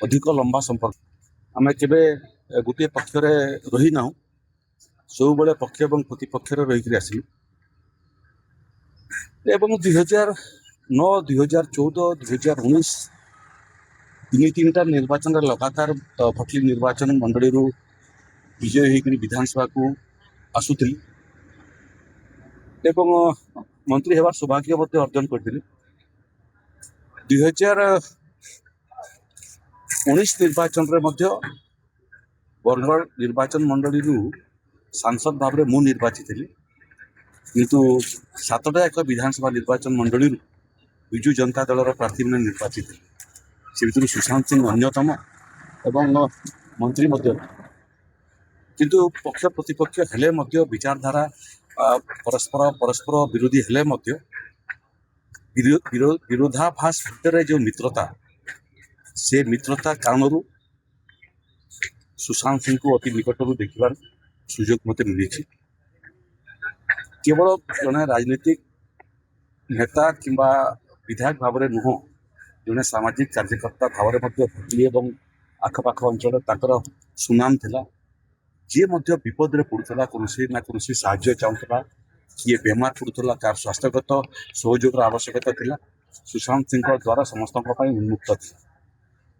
ଅଧିକ ଲମ୍ବା ସମ୍ପର୍କ। ଆମେ କେବେ ଗୋଟିଏ ପକ୍ଷରେ ରହିନାହୁଁ, ସବୁବେଳେ ପକ୍ଷ ଏବଂ ପ୍ରତିପକ୍ଷରେ ରହିକରି ଆସିଲୁ। ଏବଂ 2009, 2014, 2019 ତିନିଟା ନିର୍ବାଚନରେ ଲଗାତାର ଭଟଲି ନିର୍ବାଚନ ମଣ୍ଡଳୀରୁ ବିଜୟ ହୋଇକରି ବିଧାନସଭାକୁ ଆସୁଥିଲି ଏବଂ ମନ୍ତ୍ରୀ ହେବାର ସୌଭାଗ୍ୟ ମଧ୍ୟ ଅର୍ଜନ କରିଥିଲି। 2019 ନିର୍ବାଚନରେ ମଧ୍ୟ ବରଗଡ଼ ନିର୍ବାଚନ ମଣ୍ଡଳୀରୁ ସାଂସଦ ଭାବରେ ମୁଁ ନିର୍ବାଚିତ ହେଲି, କିନ୍ତୁ 7ଟା ଏକ ବିଧାନସଭା ନିର୍ବାଚନ ମଣ୍ଡଳୀରୁ ବିଜୁ ଜନତା ଦଳର ପ୍ରାର୍ଥୀମାନେ ନିର୍ବାଚିତ ହେଲେ। ସେ ଭିତରୁ ସୁଶାନ୍ତ ସିଂ ଅନ୍ୟତମ ଏବଂ ମନ୍ତ୍ରୀ ମଧ୍ୟ। କିନ୍ତୁ ପକ୍ଷ ପ୍ରତିପକ୍ଷ ହେଲେ ମଧ୍ୟ, ବିଚାରଧାରା ପରସ୍ପର ବିରୋଧୀ ହେଲେ ମଧ୍ୟ ବିରୋଧାଭାସ ଭିତରେ ଯେଉଁ ମିତ୍ରତା, ସେ ମିତ୍ରତା କାରଣରୁ ସୁଶାନ୍ତ ସିଂଙ୍କୁ ଅତି ନିକଟରୁ ଦେଖିବାର ସୁଯୋଗ ମୋତେ ମିଳିଛି। କେବଳ ଜଣେ ରାଜନୈତିକ ନେତା କିମ୍ବା ବିଧାୟକ ଭାବରେ ନୁହଁ, ଜଣେ ସାମାଜିକ କାର୍ଯ୍ୟକର୍ତ୍ତା ଭାବରେ ମଧ୍ୟ ଭଟଲି ଏବଂ ଆଖପାଖ ଅଞ୍ଚଳରେ ତାଙ୍କର ସୁନାମ ଥିଲା। ଯିଏ ମଧ୍ୟ ବିପଦରେ ପଡ଼ୁଥିଲା, କୌଣସି ନା କୌଣସି ସାହାଯ୍ୟ ଚାହୁଁଥିଲା, କିଏ ବେମାର ପଡ଼ୁଥିଲା, କାହାର ସ୍ୱାସ୍ଥ୍ୟଗତ ସହଯୋଗର ଆବଶ୍ୟକତା ଥିଲା, ସୁଶାନ୍ତ ସିଂଙ୍କ ଦ୍ୱାରା ସମସ୍ତଙ୍କ ପାଇଁ ଉନ୍ମୁକ୍ତ ଥିଲା।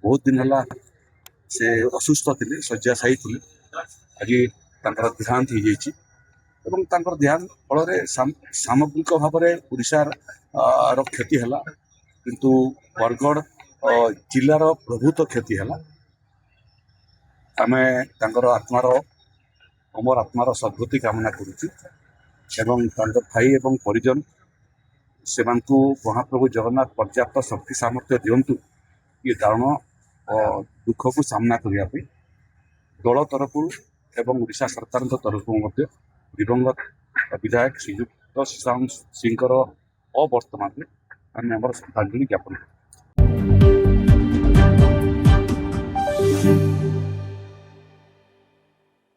ବହୁତ ଦିନ ହେଲା ସେ ଅସୁସ୍ଥ ଥିଲେ, ଶଯ୍ୟାଶାୟୀ ଥିଲେ। ଆଜି ତାଙ୍କର ଦେହାନ୍ତ ହେଇଯାଇଛି ଏବଂ ତାଙ୍କର ଦେହାନ୍ତ ଫଳରେ ସାମଗ୍ରିକ ଭାବରେ ଓଡ଼ିଶାର କ୍ଷତି ହେଲା, କିନ୍ତୁ ବରଗଡ଼ ଜିଲ୍ଲାର ପ୍ରଭୂତ କ୍ଷତି ହେଲା। ଆମେ ତାଙ୍କର ଅମର ଆତ୍ମାର ସଦ୍ଗତି କାମନା କରୁଛୁ ଏବଂ ତାଙ୍କ ଭାଇ ଏବଂ ପରିଜନ, ସେମାନଙ୍କୁ ମହାପ୍ରଭୁ ଜଗନ୍ନାଥ ପର୍ଯ୍ୟାପ୍ତ ଶକ୍ତି ସାମର୍ଥ୍ୟ ଦିଅନ୍ତୁ ଏ ଦାରୁଣ ଦୁଃଖକୁ ସାମ୍ନା କରିବା ପାଇଁ। ଦଳ ତରଫରୁ ଏବଂ ଓଡ଼ିଶା ସରକାରଙ୍କ ତରଫରୁ ମଧ୍ୟ ଦିବଙ୍ଗତ ବିଧାୟକ ଶ୍ରୀଯୁକ୍ତ ସୁଶାନ୍ତ ସିଂଙ୍କର ଅବର୍ତ୍ତମାନରେ ଆମେ ଆମର ଶ୍ରଦ୍ଧାଞ୍ଜଳି ଜ୍ଞାପନ କରୁ।